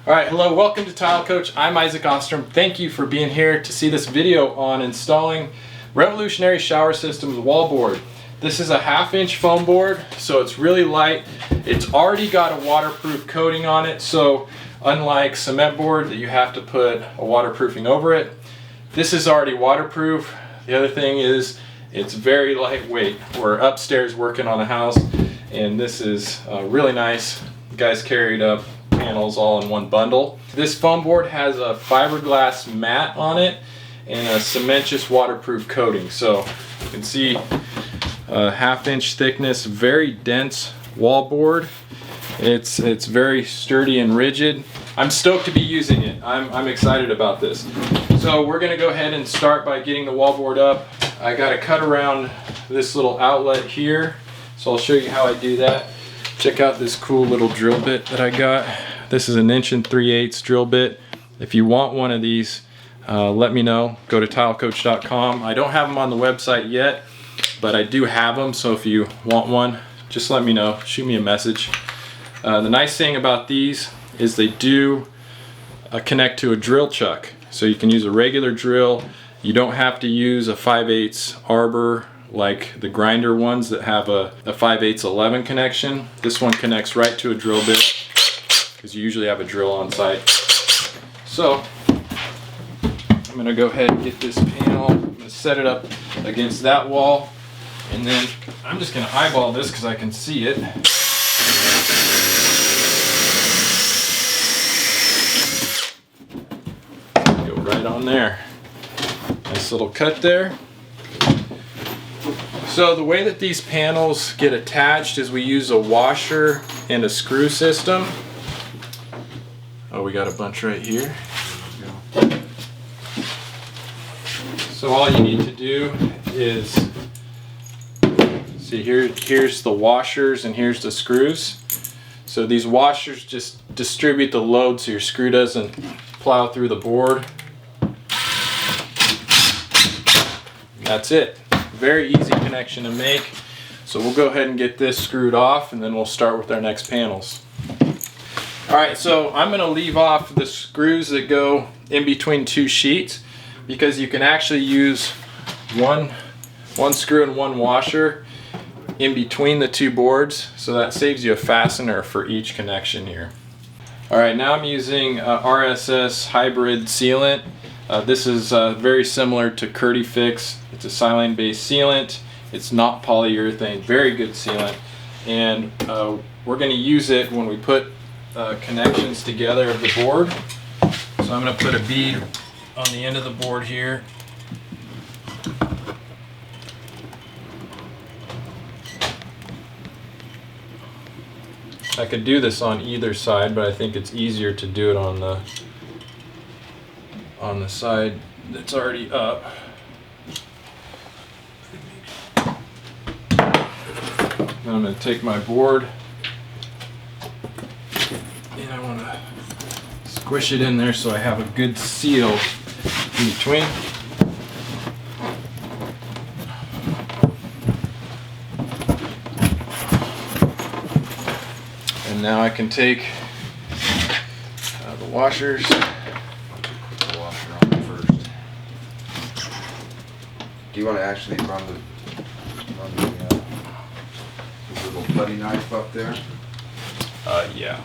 Alright, hello, welcome to Tile Coach. I'm Isaac Ostrom. Thank you for being here to see this video on installing revolutionary shower systems wallboard. This is a 1/2-inch foam board, so it's really light. It's already got a waterproof coating on it, so unlike cement board that you have to put a waterproofing over it, this is already waterproof. The other thing is it's very lightweight. We're upstairs working on a house, and this is really nice. The guys carried up panels all in one bundle. This foam board has a fiberglass mat on it and a cementitious waterproof coating. So you can see a 1/2-inch thickness, very dense wallboard. It's very sturdy and rigid. I'm stoked to be using it. I'm excited about this. So we're gonna go ahead and start by getting the wallboard up. I got to cut around this little outlet here, so I'll show you how I do that. Check out this cool little drill bit that I got. This is an 1 3/8 drill bit. If you want one of these, let me know. Go to tilecoach.com. I don't have them on the website yet, but I do have them, so if you want one, just let me know. Shoot me a message. The nice thing about these is they do connect to a drill chuck, so you can use a regular drill. You don't have to use a 5/8 arbor like the grinder ones that have a 5/8 11 connection. This one connects right to a drill bit because you usually have a drill on site. So I'm going to go ahead and get this panel. I'm going to set it up against that wall, and then I'm just going to eyeball this because I can see it. Go right on there. Nice little cut there. So the way that these panels get attached is we use a washer and a screw system. Oh, we got a bunch right here. So all you need to do is, see here's the washers and here's the screws. So these washers just distribute the load so your screw doesn't plow through the board. That's it. Very easy connection to make. So we'll go ahead and get this screwed off, and then we'll start with our next panels. Alright, so I'm going to leave off the screws that go in between two sheets, because you can actually use one screw and one washer in between the two boards, so that saves you a fastener for each connection here. Alright, now I'm using RSS hybrid sealant. This is very similar to Curdy Fix. It's a silane based sealant. It's not polyurethane. Very good sealant. And we're going to use it when we put connections together of the board. So I'm going to put a bead on the end of the board here. I could do this on either side, but I think it's easier to do it on the side that's already up. Then I'm going to take my board and I want to squish it in there so I have a good seal in between. And now I can take the washers. Do you want to actually run the little putty knife up there? Yeah.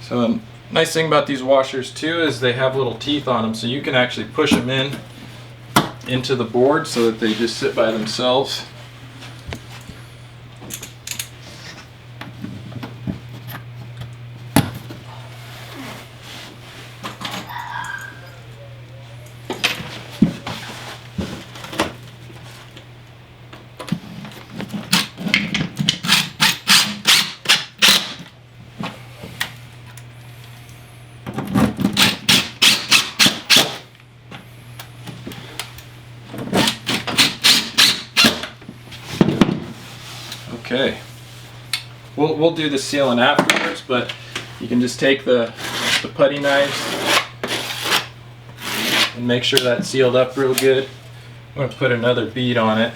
So the nice thing about these washers too is they have little teeth on them, so you can actually push them into the board so that they just sit by themselves. Okay, we'll do the sealing afterwards, but you can just take the putty knife and make sure that's sealed up real good. I'm going to put another bead on it.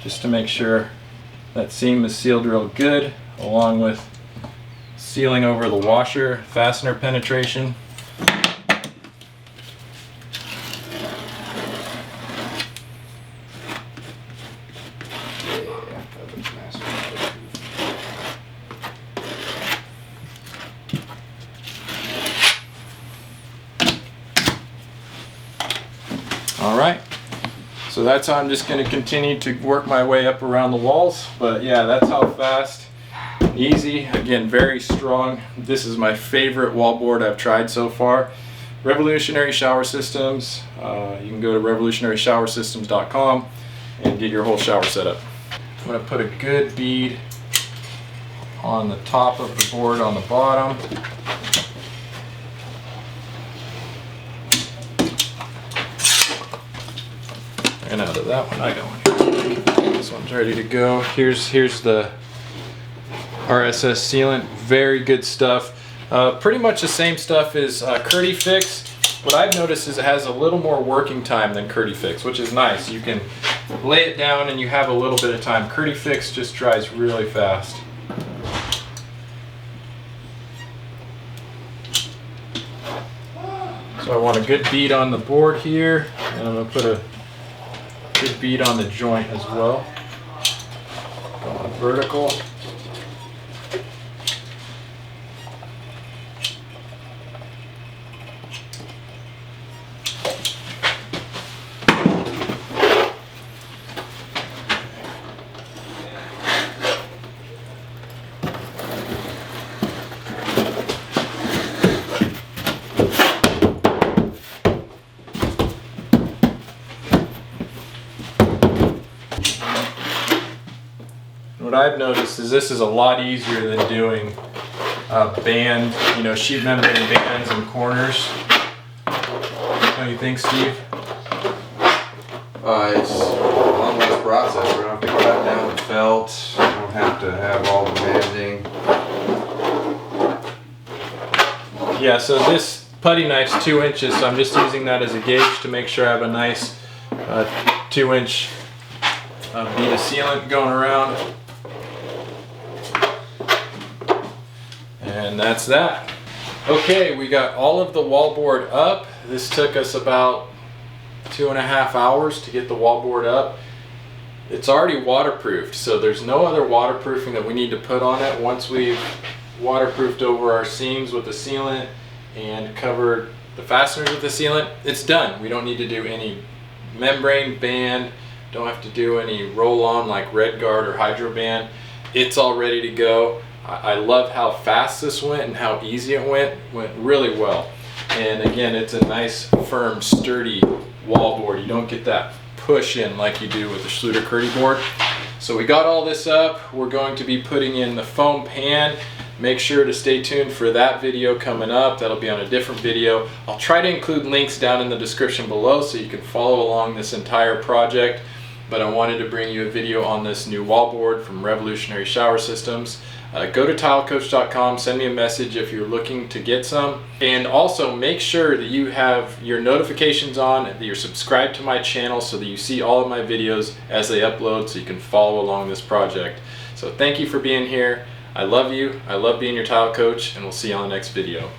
just to make sure that seam is sealed real good, along with sealing over the washer fastener penetration. Alright, so that's how I'm just going to continue to work my way up around the walls. But yeah, that's how fast, easy, again very strong. This is my favorite wallboard I've tried so far. Revolutionary Shower Systems. You can go to revolutionaryshowersystems.com and get your whole shower set up. I'm going to put a good bead on the top of the board on the bottom. And out of that one, I got one. This one's ready to go. Here's the RSS sealant. Very good stuff. Pretty much the same stuff as Curdy Fix. What I've noticed is it has a little more working time than Curdy Fix, which is nice. You can lay it down and you have a little bit of time. Curdy Fix just dries really fast. So I want a good bead on the board here, and I'm going to put a good bead on the joint as well. Going vertical. What I've noticed is this is a lot easier than doing band, sheet membrane bands and corners. What do you think, Steve? It's a long less process. We don't have to cut down the felt. We don't have to have all the banding. Yeah, so this putty knife's 2 inches, so I'm just using that as a gauge to make sure I have a nice 2-inch bead of sealant going around. And that's that. Okay, we got all of the wallboard up. This took us about 2.5 hours to get the wallboard up. It's already waterproofed, so there's no other waterproofing that we need to put on it. Once we've waterproofed over our seams with the sealant and covered the fasteners with the sealant, it's done. We don't need to do any membrane band, don't have to do any roll-on like Red Guard or Hydro Band. It's all ready to go. I love how fast this went and how easy it went. Went really well. And again, it's a nice, firm, sturdy wallboard. You don't get that push in like you do with the Schluter Curdy board. So we got all this up. We're going to be putting in the foam pan. Make sure to stay tuned for that video coming up. That'll be on a different video. I'll try to include links down in the description below so you can follow along this entire project. But I wanted to bring you a video on this new wallboard from Revolutionary Shower Systems. Go to tilecoach.com, send me a message if you're looking to get some. And also make sure that you have your notifications on, that you're subscribed to my channel so that you see all of my videos as they upload so you can follow along this project. So thank you for being here. I love you. I love being your tile coach, and we'll see you on the next video.